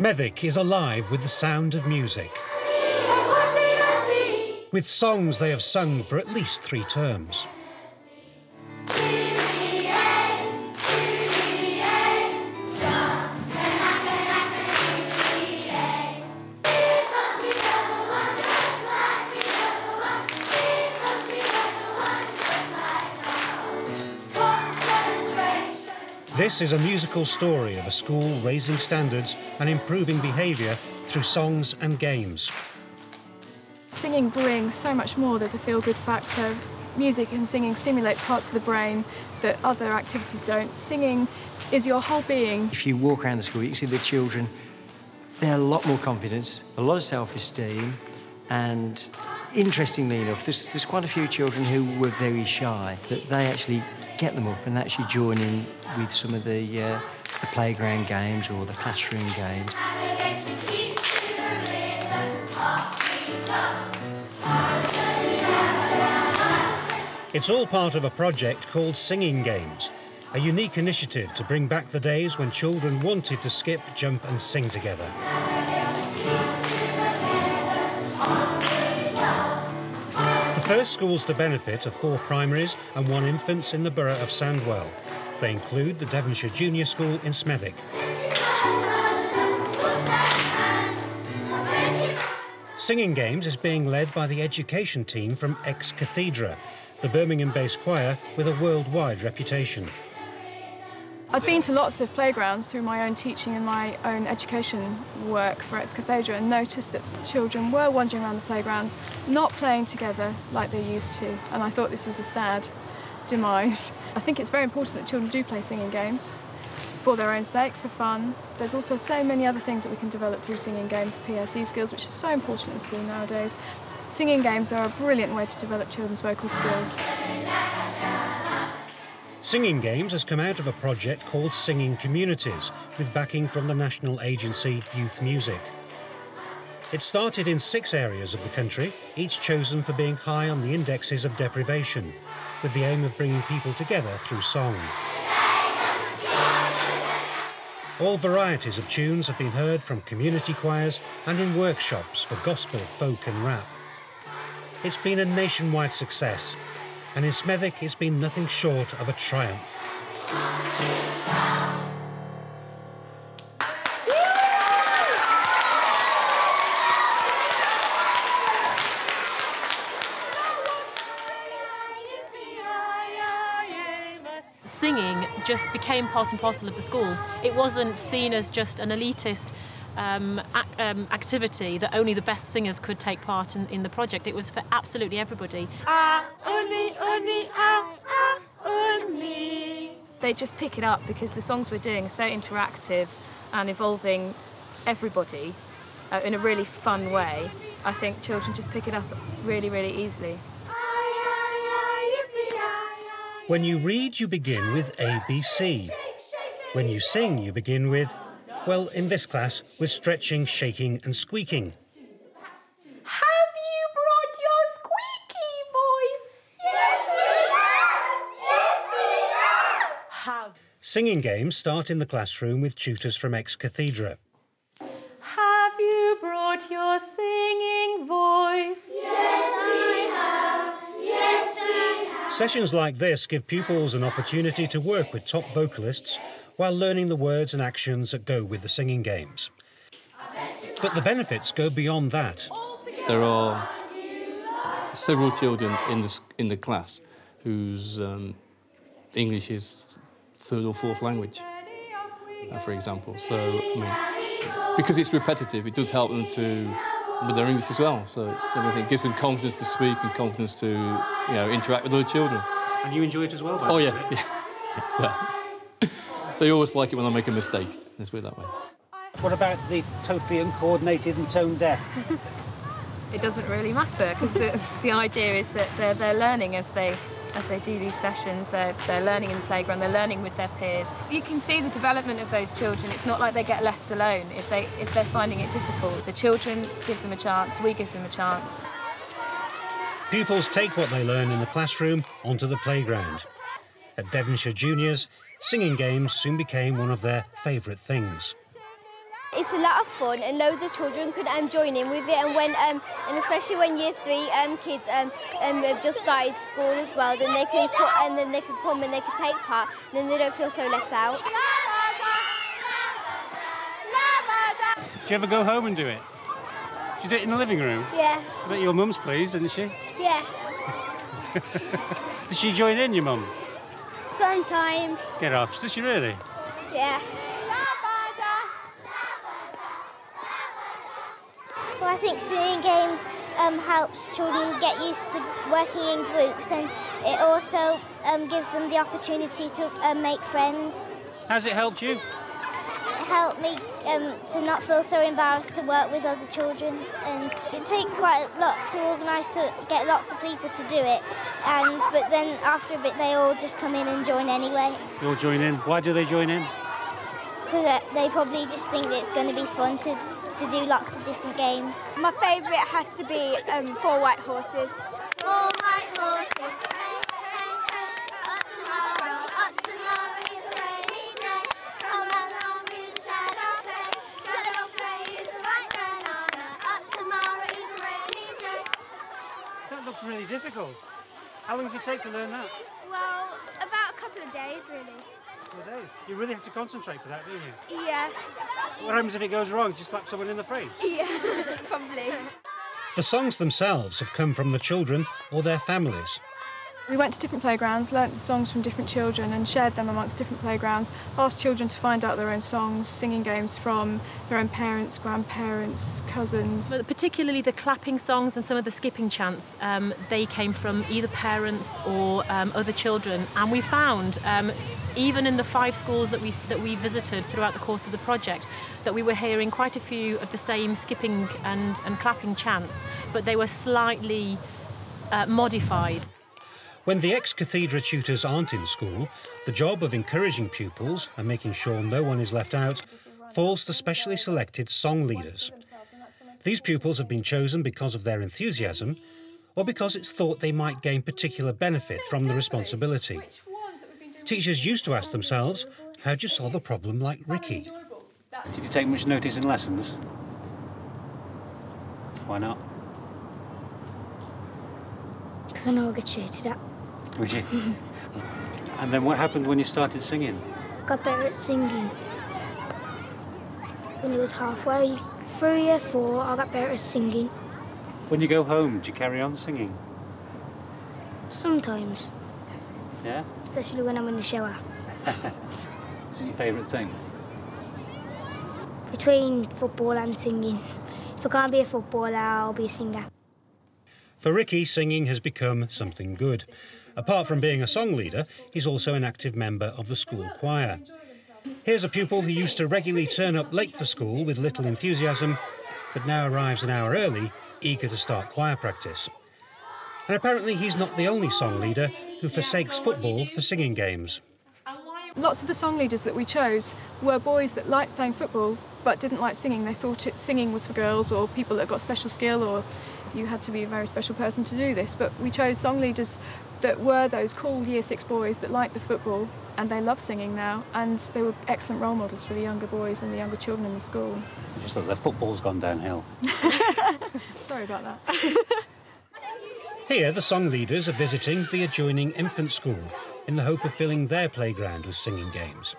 Smethwick is alive with the sound of music, with songs they have sung for at least 3 terms. This is a musical story of a school raising standards and improving behaviour through songs and games. Singing brings so much more. There's a feel-good factor. Music and singing stimulate parts of the brain that other activities don't. Singing is your whole being. If you walk around the school, you can see the children, they're a lot more confidence, a lot of self-esteem, and interestingly enough, there's quite a few children who were very shy, that they actually get them up and actually join in with some of the playground games or the classroom games. It's all part of a project called Singing Games, a unique initiative to bring back the days when children wanted to skip, jump and sing together. The first schools to benefit are 4 primaries and 1 infants in the borough of Sandwell. They include the Devonshire Junior School in Smethwick. Singing Games is being led by the education team from Ex Cathedra, the Birmingham-based choir with a worldwide reputation. I've been to lots of playgrounds through my own teaching and my own education work for Ex Cathedra and noticed that children were wandering around the playgrounds, not playing together like they used to, and I thought this was a sad demise. I think it's very important that children do play singing games for their own sake, for fun. There's also so many other things that we can develop through singing games, PSE skills, which is so important in school nowadays. Singing games are a brilliant way to develop children's vocal skills. Singing Games has come out of a project called Singing Communities, with backing from the national agency Youth Music. It started in 6 areas of the country, each chosen for being high on the indexes of deprivation, with the aim of bringing people together through song. All varieties of tunes have been heard from community choirs and in workshops for gospel, folk and rap. It's been a nationwide success, and in Smethwick it's been nothing short of a triumph. Singing just became part and parcel of the school. It wasn't seen as just an elitist activity that only the best singers could take part in the project. It was for absolutely everybody. They just pick it up because the songs we're doing are so interactive and involving everybody in a really fun way. I think children just pick it up really, really easily. When you read, you begin with ABC. When you sing, you begin with, well, in this class, with stretching, shaking and squeaking. Have you brought your squeaky voice? Yes, we have! Yes, we have! Singing games start in the classroom with tutors from Ex Cathedra. Have you brought your singing voice? Yes, we have! Yes, we have! Sessions like this give pupils an opportunity to work with top vocalists while learning the words and actions that go with the singing games. But the benefits go beyond that. There are several children in the class whose English is 3rd or 4th language, for example. So, I mean, because it's repetitive, it does help them with their English as well. So I think it gives them confidence to speak and confidence to, interact with other children. And you enjoy it as well? Oh, yeah. Yeah. They always like it when I make a mistake. Let's put it that way. What about the totally uncoordinated and tone deaf? It doesn't really matter because the idea is that they're learning as they do these sessions. They're learning in the playground. They're learning with their peers. You can see the development of those children. It's not like they get left alone if they're finding it difficult. The children give them a chance. We give them a chance. Pupils take what they learn in the classroom onto the playground. At Devonshire Juniors, singing games soon became one of their favourite things. It's a lot of fun and loads of children could join in with it, and when and especially when year 3 kids have just started school as well, then they can come and they can take part, and then they don't feel so left out. Do you ever go home and do it? Do you do it in the living room? Yes. I bet your mum's pleased, isn't she? Yes. Does she join in, your mum? Sometimes. Get off. Does she really? Yes. Well, I think singing games helps children get used to working in groups, and it also gives them the opportunity to make friends. Has it helped you? It helped me to not feel so embarrassed to work with other children, and it takes quite a lot to organise to get lots of people to do it, but then after a bit they all just come in and join anyway. They all join in. Why do they join in? Because they probably just think that it's going to be fun to do lots of different games. My favourite has to be 4 White Horses. 4 white horses, hey, hey, hey, up tomorrow is a rainy day. Come along with shadow play is the right banana. Up tomorrow is a rainy day. That looks really difficult. How long does it take to learn that? Well, about a couple of days, really. You really have to concentrate for that, don't you? Yeah. What happens if it goes wrong? Do you slap someone in the face? Yeah, probably. The songs themselves have come from the children or their families. We went to different playgrounds, learnt the songs from different children and shared them amongst different playgrounds, asked children to find out their own songs, singing games from their own parents, grandparents, cousins. But particularly the clapping songs and some of the skipping chants, they came from either parents or other children, and we found even in the 5 schools that we visited throughout the course of the project, that we were hearing quite a few of the same skipping and clapping chants, but they were slightly modified. When the ex-cathedra tutors aren't in school, the job of encouraging pupils and making sure no one is left out falls to specially selected song leaders. These pupils have been chosen because of their enthusiasm or because it's thought they might gain particular benefit from the responsibility. Teachers used to ask themselves, how do you solve a problem like Ricky? Did you take much notice in lessons? Why not? Because I know I'll get shouted at. Was you? And then what happened when you started singing? Got better at singing. When it was halfway through year 4, I got better at singing. When you go home, do you carry on singing? Sometimes. Yeah? Especially when I'm in the shower. Is it your favourite thing? Between football and singing. If I can't be a footballer, I'll be a singer. For Ricky, singing has become something good. Apart from being a song leader, he's also an active member of the school choir. Here's a pupil who used to regularly turn up late for school with little enthusiasm, but now arrives an hour early, eager to start choir practice. And apparently he's not the only song leader who forsakes football for singing games. Lots of the song leaders that we chose were boys that liked playing football but didn't like singing. They thought singing was for girls or people that got special skill, or you had to be a very special person to do this. But we chose song leaders that were those cool Year 6 boys that liked the football, and they love singing now, and they were excellent role models for the younger boys and the younger children in the school. Just that the football's gone downhill. Sorry about that. Here, the song leaders are visiting the adjoining infant school in the hope of filling their playground with singing games.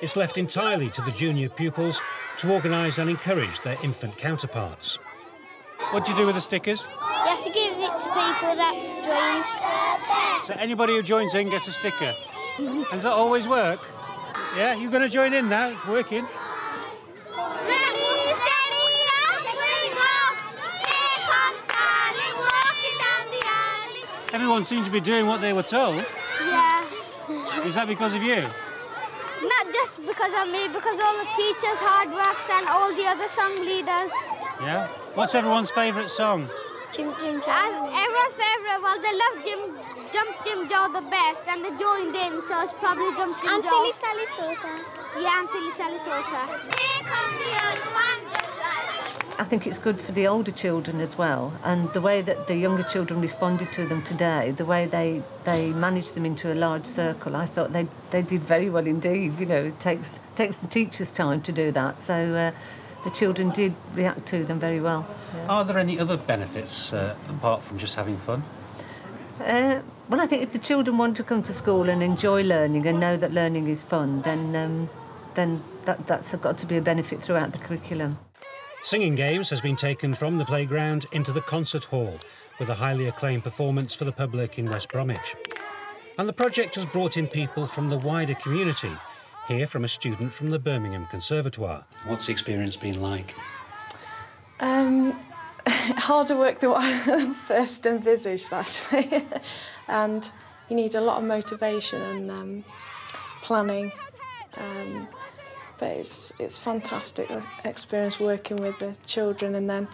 It's left entirely to the junior pupils to organise and encourage their infant counterparts. What do you do with the stickers? You have to give it to people that joins. So anybody who joins in gets a sticker. Does that always work? Yeah, you're going to join in now, it's working. Everyone seems to be doing what they were told. Yeah. Is that because of you? Not just because of me, because all the teachers' hard works and all the other song leaders. Yeah? What's everyone's favourite song? Jim Jim Joe. And everyone's favourite, well, they love Jump Jim Joe the best, and they joined in, so it's probably Jump Jim Joe. And Silly Sally Sosa. Yeah, and Silly Sally Sosa. Here come the old one. I think it's good for the older children as well, and the way that the younger children responded to them today, the way they managed them into a large circle, I thought they did very well indeed. You know, it takes the teachers time to do that, so the children did react to them very well. Yeah. Are there any other benefits apart from just having fun? Well, I think if the children want to come to school and enjoy learning and know that learning is fun, then that's got to be a benefit throughout the curriculum. Singing Games has been taken from the playground into the concert hall with a highly acclaimed performance for the public in West Bromwich. And the project has brought in people from the wider community, here from a student from the Birmingham Conservatoire. What's the experience been like? Harder work than what I first envisaged, actually. And you need a lot of motivation and planning. But it's fantastic experience working with the children and then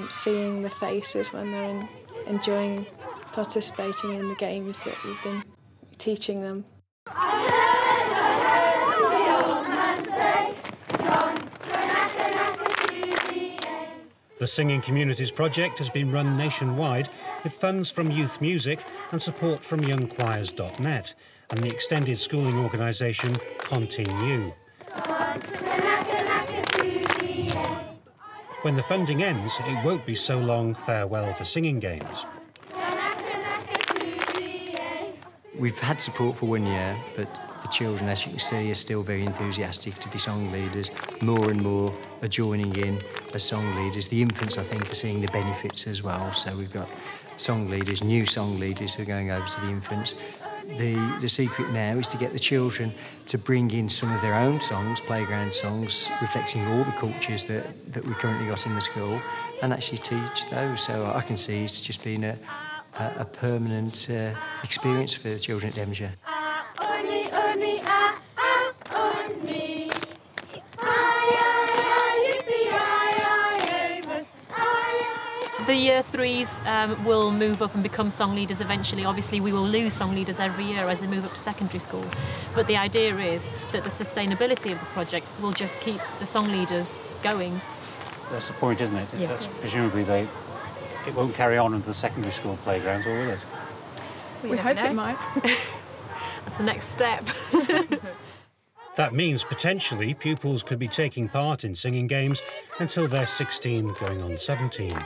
seeing the faces when they're enjoying participating in the games that we've been teaching them. The Singing Communities project has been run nationwide with funds from Youth Music and support from youngchoirs.net and the extended schooling organisation Continue. When the funding ends, it won't be so long farewell for Singing Games. We've had support for 1 year, but the children, as you can see, are still very enthusiastic to be song leaders. More and more are joining in as song leaders. The infants, I think, are seeing the benefits as well. So we've got song leaders, new song leaders who are going over to the infants. The secret now is to get the children to bring in some of their own songs, playground songs, reflecting all the cultures that we've currently got in the school, and actually teach those. So I can see it's just been a permanent experience for the children at Devonshire. The year threes will move up and become song leaders eventually. Obviously, we will lose song leaders every year as they move up to secondary school. But the idea is that the sustainability of the project will just keep the song leaders going. That's the point, isn't it? Yes. That's presumably it won't carry on into the secondary school playgrounds, or will it? We hope it might. That's the next step. That means potentially pupils could be taking part in Singing Games until they're 16, going on 17.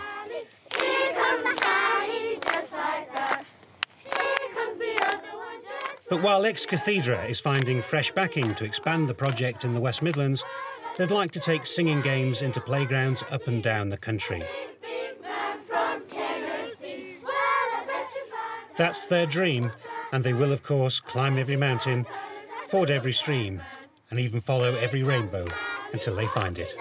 But while Ex Cathedra is finding fresh backing to expand the project in the West Midlands, they'd like to take Singing Games into playgrounds up and down the country. That's their dream, and they will, of course, climb every mountain, ford every stream, and even follow every rainbow until they find it.